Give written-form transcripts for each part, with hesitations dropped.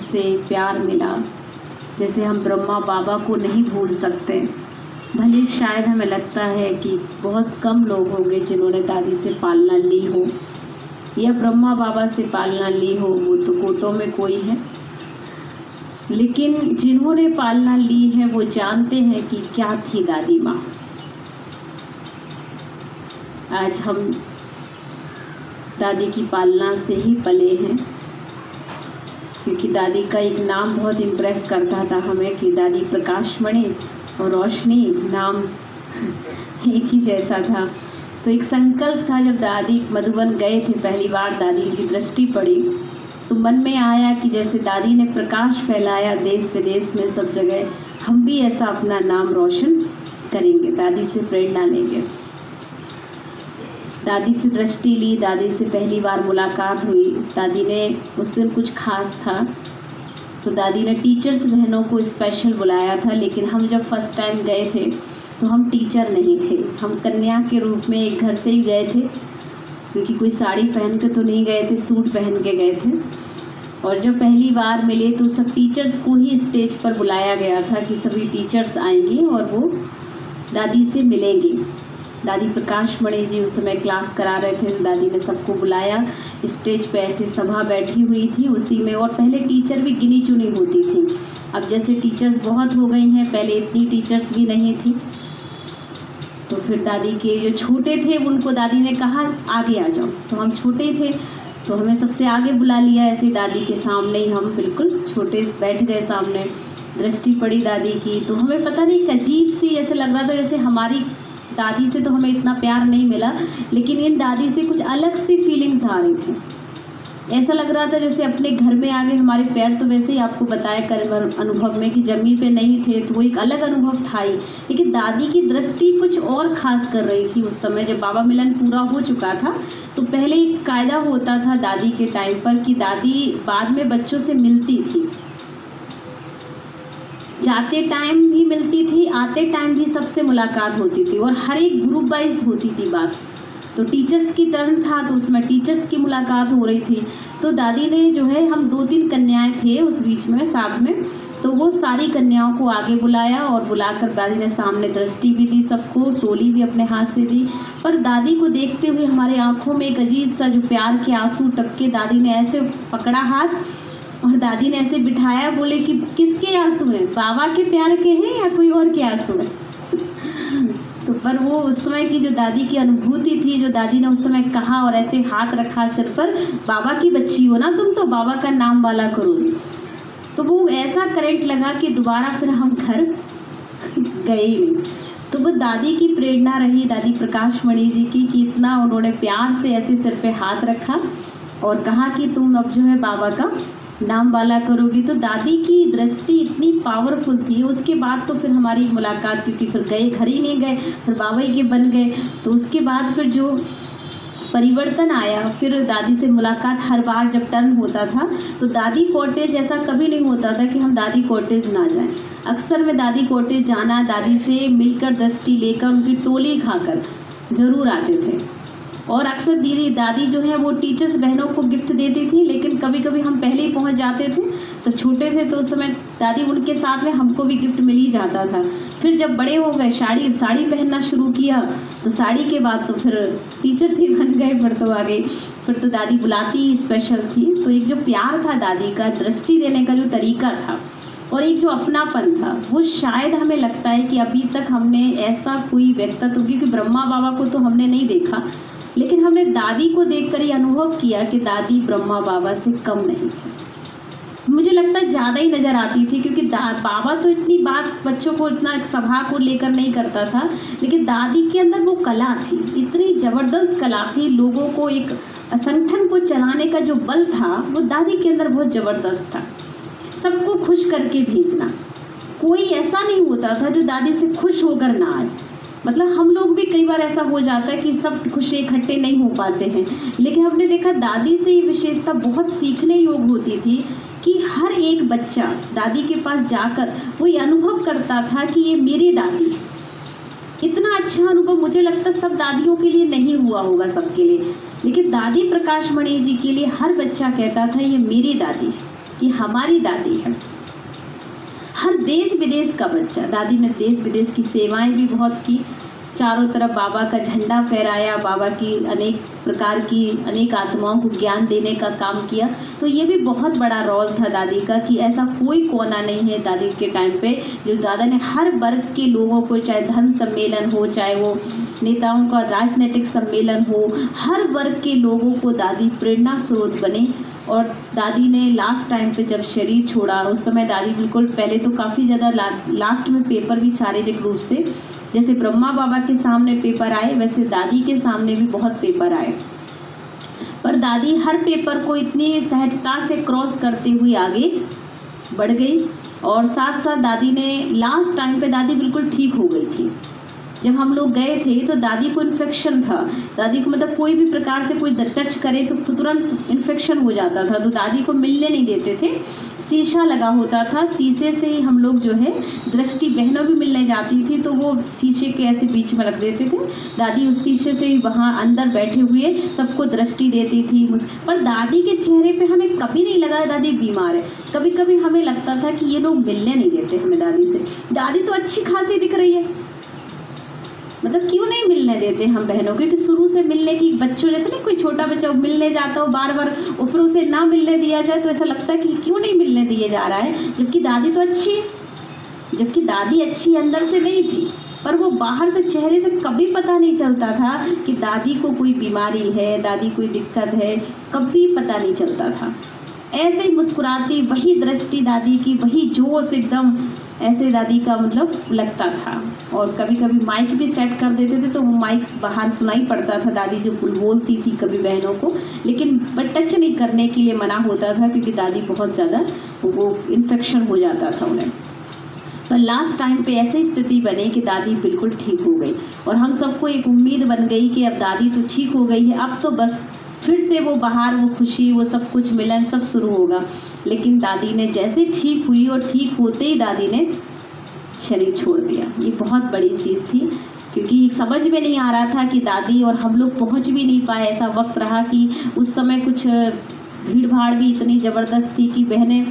से प्यार मिला, जैसे हम ब्रह्मा बाबा को नहीं भूल सकते। भले शायद हमें लगता है कि बहुत कम लोग होंगे जिन्होंने दादी से पालना ली हो या ब्रह्मा बाबा से पालना ली हो, वो तो कोटों में कोई है, लेकिन जिन्होंने पालना ली है वो जानते हैं कि क्या थी दादी माँ। आज हम दादी की पालना से ही पले हैं, क्योंकि दादी का एक नाम बहुत इम्प्रेस करता था हमें कि दादी प्रकाशमणि और रोशनी, नाम एक ही जैसा था। तो एक संकल्प था, जब दादी मधुबन गए थे पहली बार, दादी की दृष्टि पड़ी तो मन में आया कि जैसे दादी ने प्रकाश फैलाया देश विदेश में सब जगह, हम भी ऐसा अपना नाम रोशन करेंगे, दादी से प्रेरणा लेंगे। दादी से दृष्टि ली, दादी से पहली बार मुलाकात हुई। दादी ने उस दिन कुछ खास था तो दादी ने टीचर्स बहनों को स्पेशल बुलाया था, लेकिन हम जब फर्स्ट टाइम गए थे तो हम टीचर नहीं थे, हम कन्या के रूप में एक घर से ही गए थे, क्योंकि कोई साड़ी पहन के तो नहीं गए थे, सूट पहन के गए थे। और जब पहली बार मिले तो सब टीचर्स को ही स्टेज पर बुलाया गया था कि सभी टीचर्स आएंगे और वो दादी से मिलेंगे। दादी प्रकाशमणि जी उस समय क्लास करा रहे थे, दादी ने सबको बुलाया, स्टेज पे ऐसे सभा बैठी हुई थी उसी में, और पहले टीचर भी गिनी चुनी होती थी, अब जैसे टीचर्स बहुत हो गई हैं, पहले इतनी टीचर्स भी नहीं थी। तो फिर दादी के जो छोटे थे उनको दादी ने कहा आगे आ जाओ, तो हम छोटे थे तो हमें सबसे आगे बुला लिया, ऐसे दादी के सामने ही हम बिल्कुल छोटे बैठ गए सामने। दृष्टि पड़ी दादी की तो हमें पता नहीं, अजीब सी ऐसे लग रहा था जैसे हमारी दादी से तो हमें इतना प्यार नहीं मिला, लेकिन इन दादी से कुछ अलग सी फीलिंग्स आ रही थी। ऐसा लग रहा था जैसे अपने घर में आ गए। हमारे पैर तो वैसे ही आपको बताया कर्म अनुभव में कि जमीन पे नहीं थे, तो वो एक अलग अनुभव था ही, लेकिन दादी की दृष्टि कुछ और खास कर रही थी। उस समय जब बाबा मिलन पूरा हो चुका था तो पहले एक कायदा होता था दादी के टाइम पर कि दादी बाद में बच्चों से मिलती थी, जाते टाइम भी मिलती थी, आते टाइम भी सबसे मुलाकात होती थी, और हर एक ग्रुप वाइज होती थी बात। तो टीचर्स की टर्न था तो उसमें टीचर्स की मुलाकात हो रही थी। तो दादी ने जो है, हम 2-3 कन्याएं थे उस बीच में साथ में, तो वो सारी कन्याओं को आगे बुलाया और बुलाकर दादी ने सामने दृष्टि भी दी सबको, टोली भी अपने हाथ से दी। पर दादी को देखते हुए हमारे आंखों में एक अजीब सा जो प्यार के आंसू टपके। दादी ने ऐसे पकड़ा हाथ और दादी ने ऐसे बिठाया, बोले कि किसके आंसू हैं, बाबा के प्यार के हैं या कोई और के आंसू हैं? तो पर वो उस समय की जो दादी की अनुभूति थी, जो दादी ने उस समय कहा और ऐसे हाथ रखा सिर पर, बाबा की बच्ची हो ना तुम, तो बाबा का नाम वाला करोगी। तो वो ऐसा करंट लगा कि दोबारा फिर हम घर गए ही नहीं। तो वो दादी की प्रेरणा रही, दादी प्रकाशमणि जी की, कि इतना उन्होंने प्यार से ऐसे सिर पे हाथ रखा और कहा कि तुम अब जो है बाबा का नाम वाला करोगी। तो दादी की दृष्टि इतनी पावरफुल थी। उसके बाद तो फिर हमारी मुलाकात, क्योंकि फिर गए घर ही नहीं गए, फिर बाबा ही के बन गए। तो उसके बाद फिर जो परिवर्तन आया, फिर दादी से मुलाकात हर बार जब टर्न होता था तो दादी कॉटेज, ऐसा कभी नहीं होता था कि हम दादी कॉटेज ना जाएं। अक्सर में दादी कॉटेज जाना, दादी से मिलकर दृष्टि लेकर उनकी टोली खाकर ज़रूर आते थे। और अक्सर दादी जो है वो टीचर्स बहनों को गिफ्ट देती थी, लेकिन कभी कभी हम पहले ही पहुंच जाते थे, तो छोटे थे तो उस समय दादी उनके साथ में हमको भी गिफ्ट मिल ही जाता था। फिर जब बड़े हो गए, साड़ी पहनना शुरू किया, तो साड़ी के बाद तो फिर टीचर्स ही बन गए, फिर तो आ गई, फिर तो दादी बुलाती स्पेशल थी। तो एक जो प्यार था दादी का, दृष्टि देने का जो तरीका था, और एक जो अपनापन था, वो शायद हमें लगता है कि अभी तक हमने ऐसा कोई व्यक्तित्व, क्योंकि ब्रह्मा बाबा को तो हमने नहीं देखा, लेकिन हमने दादी को देखकर ये अनुभव किया कि दादी ब्रह्मा बाबा से कम नहीं थी। मुझे लगता है ज़्यादा ही नज़र आती थी, क्योंकि बाबा तो इतनी बात बच्चों को इतना सभा को लेकर नहीं करता था, लेकिन दादी के अंदर वो कला थी, इतनी ज़बरदस्त कला थी। लोगों को एक संगठन को चलाने का जो बल था वो दादी के अंदर बहुत ज़बरदस्त था। सबको खुश करके भेजना, कोई ऐसा नहीं होता था जो दादी से खुश होकर ना आए। मतलब हम लोग भी कई बार ऐसा हो जाता है कि सब खुश इकट्ठे नहीं हो पाते हैं, लेकिन हमने देखा दादी से ये विशेषता बहुत सीखने योग्य होती थी कि हर एक बच्चा दादी के पास जाकर वो ये अनुभव करता था कि ये मेरी दादी है। इतना अच्छा अनुभव मुझे लगता है सब दादियों के लिए नहीं हुआ होगा, सबके लिए, लेकिन दादी प्रकाशमणि जी के लिए हर बच्चा कहता था ये मेरी दादी है। ये हमारी दादी है। हर देश विदेश का बच्चा, दादी ने देश विदेश की सेवाएं भी बहुत की, चारों तरफ बाबा का झंडा फहराया, बाबा की अनेक प्रकार की अनेक आत्माओं को ज्ञान देने का काम किया। तो ये भी बहुत बड़ा रोल था दादी का कि ऐसा कोई कोना नहीं है दादी के टाइम पे जो दादा ने हर वर्ग के लोगों को, चाहे धर्म सम्मेलन हो, चाहे वो नेताओं का राजनीतिक सम्मेलन हो, हर वर्ग के लोगों को दादी प्रेरणा स्रोत बने। और दादी ने लास्ट टाइम पे जब शरीर छोड़ा उस समय दादी बिल्कुल, पहले तो काफ़ी ज़्यादा लास्ट में पेपर भी शारीरिक रूप से, जैसे ब्रह्मा बाबा के सामने पेपर आए वैसे दादी के सामने भी बहुत पेपर आए, पर दादी हर पेपर को इतनी सहजता से क्रॉस करते हुए आगे बढ़ गई। और साथ साथ दादी ने लास्ट टाइम पे दादी बिल्कुल ठीक हो गई थी। जब हम लोग गए थे तो दादी को इन्फेक्शन था, दादी को मतलब कोई भी प्रकार से कोई टच करे तो तुरंत इन्फेक्शन हो जाता था, तो दादी को मिलने नहीं देते थे, शीशा लगा होता था, शीशे से ही हम लोग जो है दृष्टि, बहनों भी मिलने जाती थी तो वो शीशे के ऐसे बीच में रख देते थे, दादी उस शीशे से ही वहाँ अंदर बैठे हुए सबको दृष्टि देती थी। पर दादी के चेहरे पे हमें कभी नहीं लगा दादी बीमार है, कभी कभी हमें लगता था कि ये लोग मिलने नहीं देते हमें दादी से, दादी तो अच्छी खासी दिख रही है, मतलब क्यों नहीं मिलने देते हम बहनों, क्योंकि शुरू से मिलने की, बच्चों जैसे नहीं कोई छोटा बच्चा मिलने जाता हो बार बार, ऊपर उसे ना मिलने दिया जाए तो ऐसा लगता है कि क्यों नहीं मिलने दिए जा रहा है, जबकि दादी तो अच्छी है, जबकि दादी अच्छी अंदर से नहीं थी, पर वो बाहर से चेहरे से कभी पता नहीं चलता था कि दादी को कोई बीमारी है, दादी कोई दिक्कत है, कभी पता नहीं चलता था। ऐसे ही मुस्कुराती, वही दृष्टि दादी की, वही जोश एकदम ऐसे दादी का मतलब लगता था। और कभी कभी माइक भी सेट कर देते थे तो वो माइक बाहर सुनाई पड़ता था, दादी जो बोलती थी कभी बहनों को, लेकिन टच नहीं करने के लिए मना होता था क्योंकि दादी बहुत ज़्यादा वो इन्फेक्शन हो जाता था उन्हें। पर लास्ट टाइम पे ऐसी स्थिति बनी कि दादी बिल्कुल ठीक हो गई और हम सबको एक उम्मीद बन गई कि अब दादी तो ठीक हो गई है, अब तो बस फिर से वो बाहर वो खुशी, वो सब कुछ मिलन सब शुरू होगा। लेकिन दादी ने जैसे ठीक हुई और ठीक होते ही दादी ने शरीर छोड़ दिया। ये बहुत बड़ी चीज़ थी क्योंकि समझ में नहीं आ रहा था कि दादी, और हम लोग पहुंच भी नहीं पाए। ऐसा वक्त रहा कि उस समय कुछ भीड़ भाड़ भी इतनी ज़बरदस्त थी कि बहनें,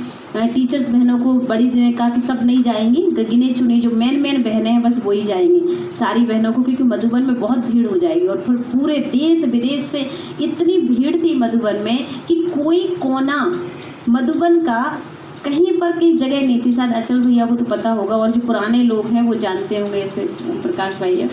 टीचर्स बहनों को बड़ी ने कहा कि सब नहीं जाएंगी, गिने चुनी जो मेन बहनें हैं बस वही जाएंगी, सारी बहनों को, क्योंकि मधुबन में बहुत भीड़ हो जाएगी। और फिर पूरे देश विदेश से इतनी भीड़ थी मधुबन में कि कोई कोना मधुबन का कहीं पर कहीं जगह नहीं थी। शायद अचल भैया को तो पता होगा और जो पुराने लोग हैं वो जानते होंगे, ऐसे प्रकाश भैया।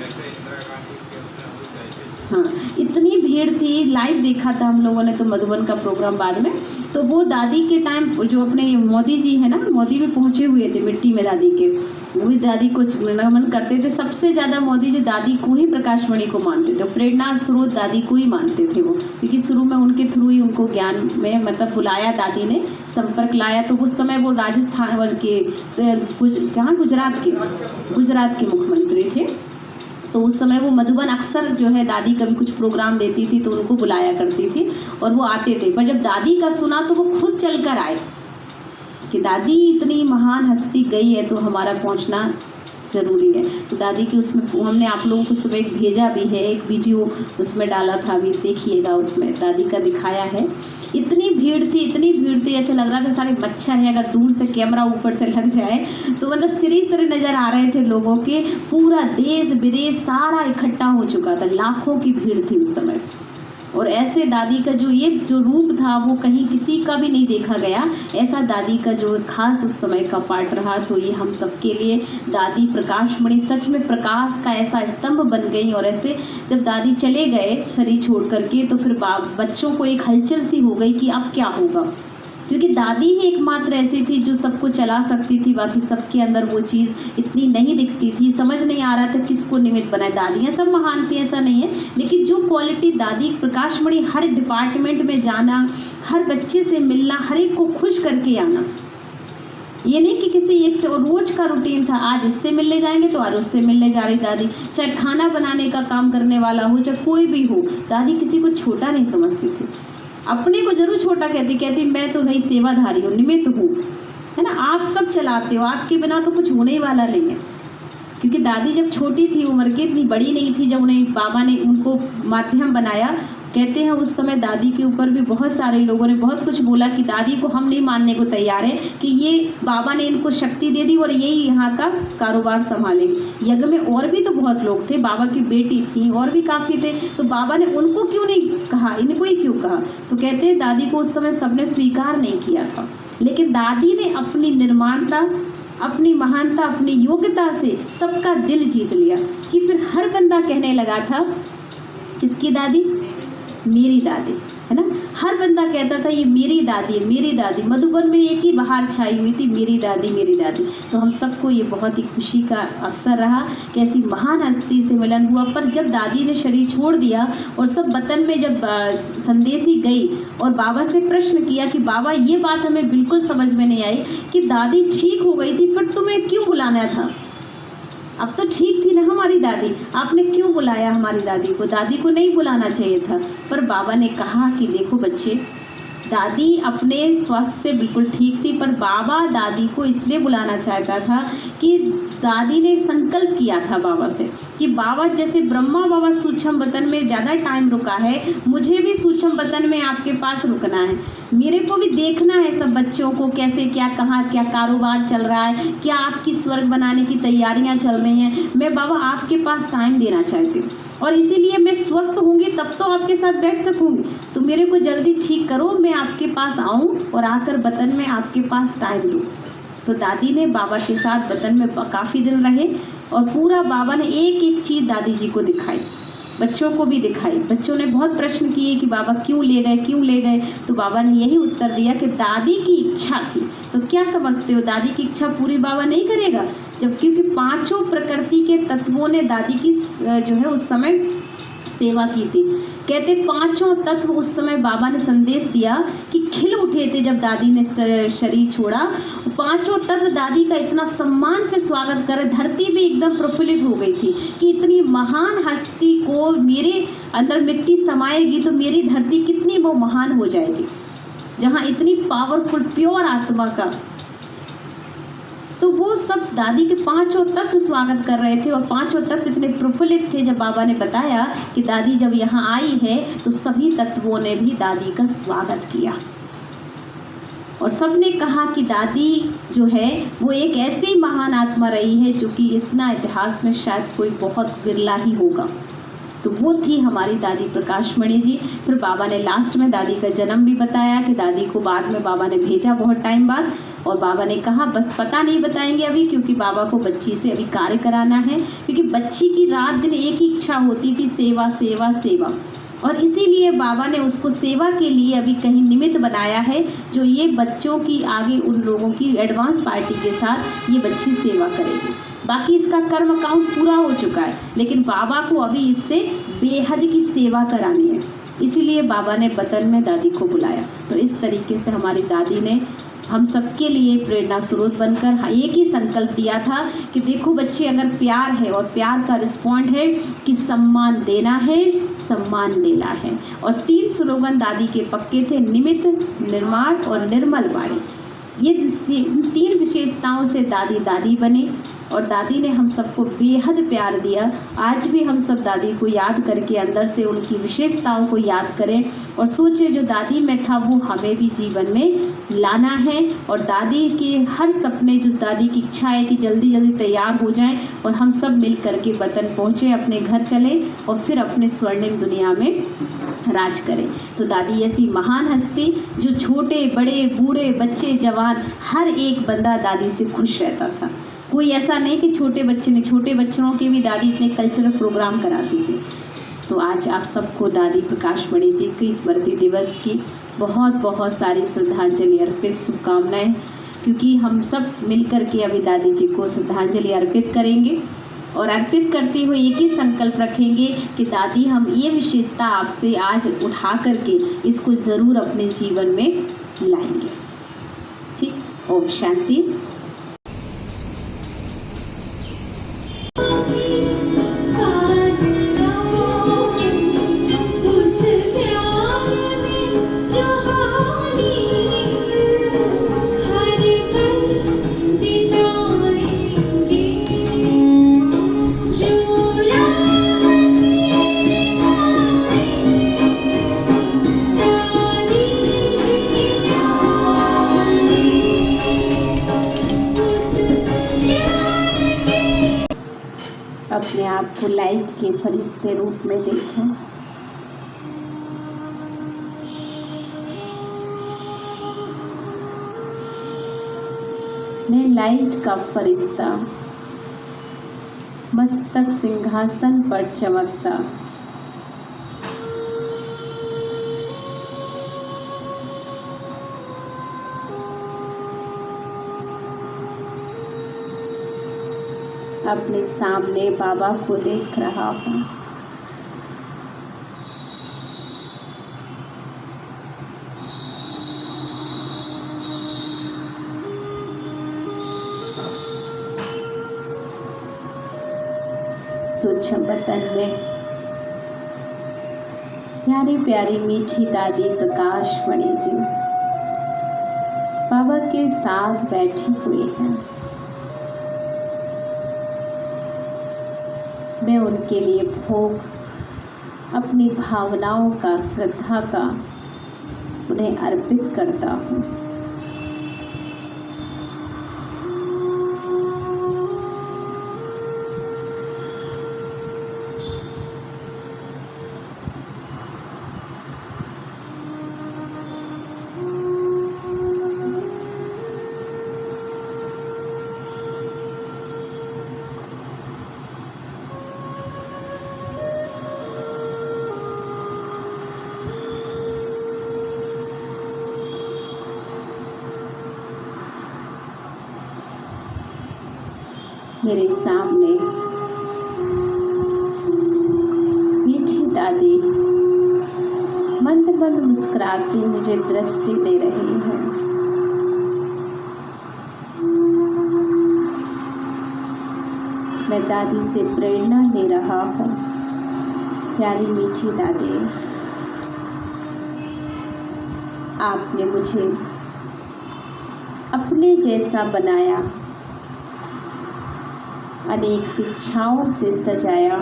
हाँ, इतनी भीड़ थी, लाइव देखा था हम लोगों ने तो मधुबन का प्रोग्राम बाद में। तो वो दादी के टाइम जो अपने मोदी जी है ना, मोदी भी पहुंचे हुए थे मिट्टी में दादी के, वो भी दादी को नमन करते थे। सबसे ज़्यादा मोदी जी दादी को ही प्रकाशमणि को मानते थे, प्रेरणा स्रोत दादी को ही मानते थे वो, क्योंकि शुरू में उनके थ्रू ही उनको ज्ञान में मतलब बुलाया, दादी ने संपर्क लाया। तो उस समय वो राजस्थान के गुजरात के मुख्यमंत्री थे, तो उस समय वो मधुबन अक्सर जो है दादी कभी कुछ प्रोग्राम देती थी तो उनको बुलाया करती थी और वो आते थे। पर जब दादी का सुना तो वो खुद चल कर आए कि दादी इतनी महान हस्ती गई है तो हमारा पहुंचना ज़रूरी है। तो दादी की उसमें हमने आप लोगों को सुबह एक भेजा भी है, एक वीडियो उसमें डाला था, अभी देखिएगा, उसमें दादी का दिखाया है। इतनी भीड़ थी, ऐसे लग रहा था सारे मच्छर हैं, अगर दूर से कैमरा ऊपर से लग जाए तो मतलब सिरे नज़र आ रहे थे लोगों के। पूरा देश विदेश सारा इकट्ठा हो चुका था, लाखों की भीड़ थी उस समय। और ऐसे दादी का जो रूप था वो कहीं किसी का भी नहीं देखा गया, ऐसा दादी का जो खास उस समय का पार्ट रहा। तो ये हम सबके लिए दादी प्रकाशमणि सच में प्रकाश का ऐसा स्तंभ बन गई। और ऐसे जब दादी चले गए शरीर छोड़ करके तो फिर बच्चों को एक हलचल सी हो गई कि अब क्या होगा, क्योंकि दादी ही एकमात्र ऐसी थी जो सबको चला सकती थी, बाकी सबके अंदर वो चीज़ इतनी नहीं दिखती थी। समझ नहीं आ रहा था किसको निमित्त बनाए। दादियाँ सब महान थी ऐसा नहीं है, लेकिन जो क्वालिटी दादी प्रकाशमणि, हर डिपार्टमेंट में जाना, हर बच्चे से मिलना, हर एक को खुश करके आना, ये नहीं कि किसी एक से, और रोज का रूटीन था, आज इससे मिलने जाएंगे तो आज उससे मिलने जा रही दादी। चाहे खाना बनाने का काम करने वाला हो, चाहे कोई भी हो, दादी किसी को छोटा नहीं समझती थी। अपने को जरूर छोटा कहती मैं तो भाई सेवाधारी हूँ, निमित्त हूँ, है ना, आप सब चलाते हो, आपके बिना तो कुछ होने वाला नहीं है। क्योंकि दादी जब छोटी थी, उम्र की इतनी बड़ी नहीं थी, जब उन्हें बाबा ने उनको माध्यम बनाया कहते हैं उस समय दादी के ऊपर भी बहुत सारे लोगों ने बहुत कुछ बोला कि दादी को हम नहीं मानने को तैयार हैं कि ये बाबा ने इनको शक्ति दे दी और यही यहाँ का कारोबार संभालेंगे। यज्ञ में और भी तो बहुत लोग थे, बाबा की बेटी थी और भी काफ़ी थे, तो बाबा ने उनको क्यों नहीं कहा, इनको ही क्यों कहा। तो कहते हैं दादी को उस समय सबने स्वीकार नहीं किया था, लेकिन दादी ने अपनी निर्माणता, अपनी महानता, अपनी योग्यता से सबका दिल जीत लिया कि फिर हर बंदा कहने लगा था, किसकी दादी? मेरी दादी, है ना। हर बंदा कहता था ये मेरी दादी है, मेरी दादी। मधुबन में एक ही बहार छाई हुई थी, मेरी दादी, मेरी दादी। तो हम सबको ये बहुत ही खुशी का अवसर रहा कि ऐसी महान हस्ती से मिलन हुआ। पर जब दादी ने शरीर छोड़ दिया और सब वतन में जब संदेशी गई और बाबा से प्रश्न किया कि बाबा ये बात हमें बिल्कुल समझ में नहीं आई कि दादी ठीक हो गई थी, फिर तुम्हें क्यों बुलाना था? अब तो ठीक थी ना हमारी दादी, आपने क्यों बुलाया हमारी दादी को? दादी को नहीं बुलाना चाहिए था। पर बाबा ने कहा कि देखो बच्चे, दादी अपने स्वास्थ्य से बिल्कुल ठीक थी, पर बाबा दादी को इसलिए बुलाना चाहता था कि दादी ने संकल्प किया था बाबा से कि बाबा जैसे ब्रह्मा बाबा सूक्ष्म वतन में ज़्यादा टाइम रुका है, मुझे भी सूक्ष्म वतन में आपके पास रुकना है। मेरे को भी देखना है सब बच्चों को कैसे, क्या, कहाँ क्या कारोबार चल रहा है, क्या आपकी स्वर्ग बनाने की तैयारियाँ चल रही हैं। मैं बाबा आपके पास टाइम देना चाहती हूँ और इसीलिए मैं स्वस्थ होंगी तब तो आपके साथ बैठ सकूंगी। तो मेरे को जल्दी ठीक करो, मैं आपके पास आऊँ और आकर वतन में आपके पास टाइम दूँ। तो दादी ने बाबा के साथ वतन में काफ़ी दिन रहे और पूरा बाबा ने एक एक चीज़ दादी जी को दिखाई, बच्चों को भी दिखाई। बच्चों ने बहुत प्रश्न किए कि बाबा क्यों ले गए, क्यों ले गए। तो बाबा ने यही उत्तर दिया कि दादी की इच्छा थी। तो क्या समझते हो, दादी की इच्छा पूरी बाबा नहीं करेगा? जब क्योंकि पांचों प्रकृति के तत्वों ने दादी की जो है उस समय सेवा की थी। कहते पांचों तत्व उस समय बाबा ने संदेश दिया कि खिल उठे थे जब दादी ने शरीर छोड़ा। पांचों तत्व दादी का इतना सम्मान से स्वागत करे, धरती भी एकदम प्रफुल्लित हो गई थी कि इतनी महान हस्ती को मेरे अंदर मिट्टी समाएगी तो मेरी धरती कितनी वो महान हो जाएगी, जहाँ इतनी पावरफुल प्योर आत्मा का। तो वो सब दादी के पांचों तत्व स्वागत कर रहे थे और पांचों तत्व इतने प्रफुल्लित थे। जब बाबा ने बताया कि दादी जब यहाँ आई है तो सभी तत्वों ने भी दादी का स्वागत किया और सबने कहा कि दादी जो है वो एक ऐसी महान आत्मा रही है जो कि इतना इतिहास में शायद कोई बहुत विरला ही होगा। तो वो थी हमारी दादी प्रकाशमणि जी। फिर बाबा ने लास्ट में दादी का जन्म भी बताया कि दादी को बाद में बाबा ने भेजा बहुत टाइम बाद और बाबा ने कहा बस पता नहीं बताएंगे अभी, क्योंकि बाबा को बच्ची से अभी कार्य कराना है, क्योंकि बच्ची की रात दिन एक ही इच्छा होती थी, सेवा सेवा सेवा। और इसीलिए बाबा ने उसको सेवा के लिए अभी कहीं निमित्त बनाया है, जो ये बच्चों की आगे उन लोगों की एडवांस पार्टी के साथ ये बच्ची सेवा करेगी। बाकी इसका कर्म अकाउंट पूरा हो चुका है, लेकिन बाबा को अभी इससे बेहद की सेवा करानी है, इसीलिए बाबा ने वतन में दादी को बुलाया। तो इस तरीके से हमारी दादी ने हम सबके लिए प्रेरणा स्रोत बनकर एक ही संकल्प दिया था कि देखो बच्चे, अगर प्यार है और प्यार का रिस्पॉन्ड है कि सम्मान देना है, सम्मान लेना है। और 3 स्लोगन दादी के पक्के थे, निमित्त, निर्माण और निर्मल वाणी। ये 3 विशेषताओं से दादी दादी बनी और दादी ने हम सबको बेहद प्यार दिया। आज भी हम सब दादी को याद करके अंदर से उनकी विशेषताओं को याद करें और सोचें जो दादी में था वो हमें भी जीवन में लाना है। और दादी के हर सपने, जो दादी की इच्छा है कि जल्दी जल्दी तैयार हो जाएं और हम सब मिल करके वतन पहुँचें, अपने घर चले और फिर अपने स्वर्णिम दुनिया में राज करें। तो दादी ऐसी महान हस्ती जो छोटे बड़े बूढ़े बच्चे जवान हर एक बंदा दादी से खुश रहता था। कोई ऐसा नहीं कि छोटे बच्चे नहीं, छोटे बच्चों के भी दादी इतने कल्चरल प्रोग्राम कराती थी। तो आज आप सबको दादी प्रकाशमणि जी की स्मृति दिवस की बहुत बहुत सारी श्रद्धांजलि अर्पित, शुभकामनाएं, क्योंकि हम सब मिलकर के अभी दादी जी को श्रद्धांजलि अर्पित करेंगे और अर्पित करते हुए एक ही संकल्प रखेंगे कि दादी हम ये विशेषता आपसे आज उठा करके इसको ज़रूर अपने जीवन में लाएंगे। ठीक, ओम शांति। आपको लाइट के फरिश्ते रूप में देखूं। मैं लाइट का फरिश्ता मस्तक सिंहासन पर चमकता अपने सामने बाबा को देख रहा हूँ। सूक्ष्म बतन में प्यारी प्यारी मीठी दादी प्रकाश मणि जी बाबा के साथ बैठी हुई हैं। मैं उनके लिए भोग अपनी भावनाओं का, श्रद्धा का उन्हें अर्पित करता हूँ। मेरे सामने मीठी दादी मंद मंद मुस्कुराती मुझे दृष्टि दे रही है। मैं दादी से प्रेरणा ले रहा हूँ। प्यारी मीठी दादी, आपने मुझे अपने जैसा बनाया, अनेक शिक्षाओं से सजाया।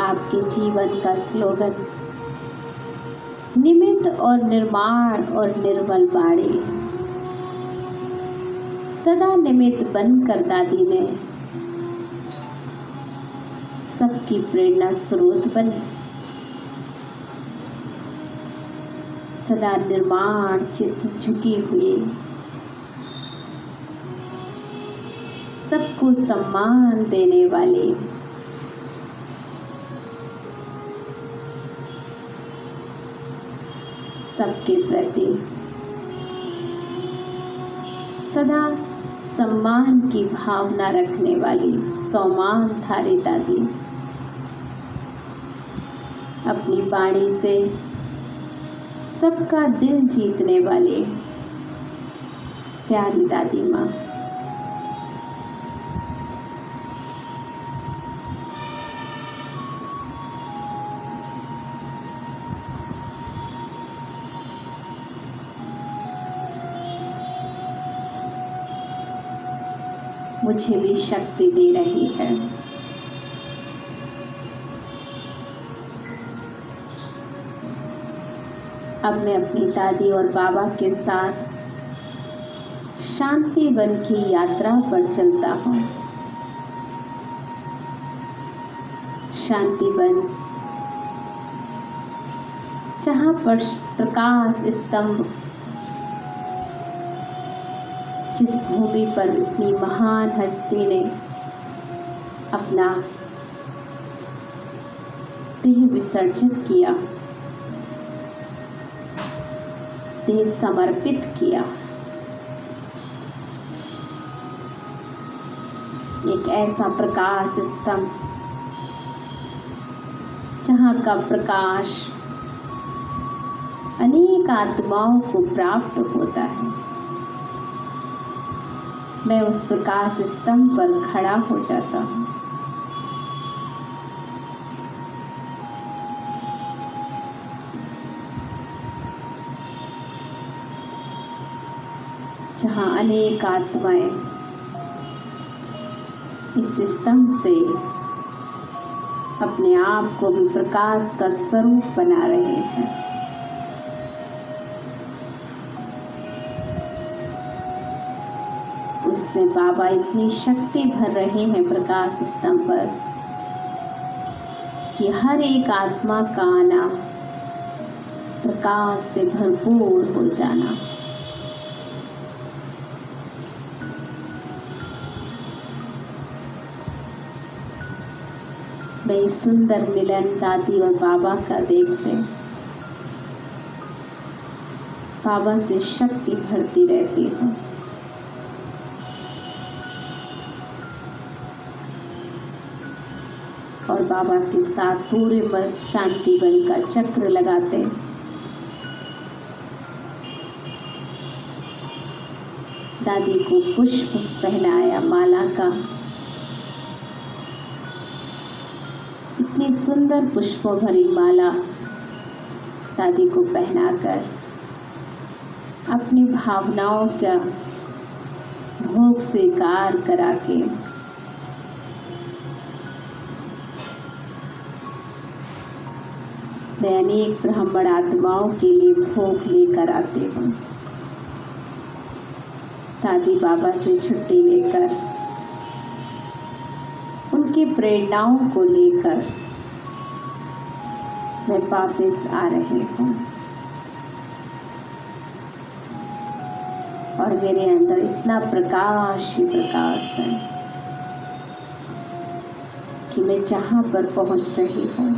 आपके जीवन का स्लोगन निमित्त और निर्माण और निर्मल बाड़ी। सदा निमित्त बनकर दादी ने सबकी प्रेरणा स्रोत बनी। सदा निर्माण चित्त झुकी हुई, सबको सम्मान देने वाले, सबके प्रति सदा सम्मान की भावना रखने वाली सौमानधारी दादी, अपनी वाणी से सबका दिल जीतने वाले प्यारी दादी माँ। मुझे भी शक्ति दे रही है। अब मैं अपनी दादी और बाबा के साथ शांति वन की यात्रा पर चलता हूँ। शांति वन, जहाँ पर प्रकाश स्तंभ, जिस भूमि पर इतनी महान हस्ती ने अपना देह विसर्जित किया, देह समर्पित किया, एक ऐसा प्रकाश स्तंभ जहाँ का प्रकाश अनेक आत्माओं को प्राप्त होता है। मैं उस प्रकाश स्तंभ पर खड़ा हो जाता हूँ। जहाँ अनेक आत्माएं इस स्तंभ से अपने आप को भी प्रकाश का स्वरूप बना रहे हैं। उसमें बाबा इतनी शक्ति भर रहे हैं प्रकाश स्तंभ पर कि हर एक आत्मा का आना प्रकाश से भरपूर हो जाना। वे सुंदर मिलन दादी और बाबा का देखते, बाबा से शक्ति भरती रहती हूँ। और बाबा के साथ पूरे वर्ष शांति वन का चक्र लगाते। दादी को पुष्प पहनाया माला का, इतनी सुंदर पुष्पों भरी माला दादी को पहनाकर अपनी भावनाओं का भोग स्वीकार करा के मैं अनेक ब्राह्मण आत्माओं के लिए भोग लेकर आती हूँ। दादी बाबा से छुट्टी लेकर उनकी प्रेरणाओं को लेकर मैं वापस आ रही हूँ और मेरे अंदर इतना प्रकाश ही प्रकाश है कि मैं जहाँ पर पहुँच रही हूँ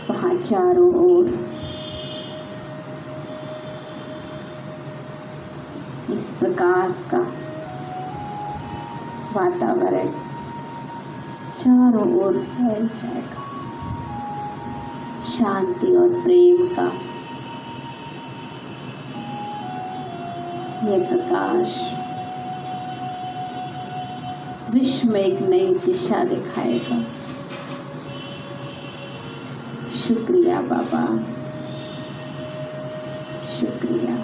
वहाँ चारों ओर इस प्रकाश का वातावरण चारों ओर फैल जाएगा, शांति और प्रेम का यह प्रकाश विश्व में एक नई दिशा दिखाएगा। शुक्रिया बाबा, शुक्रिया।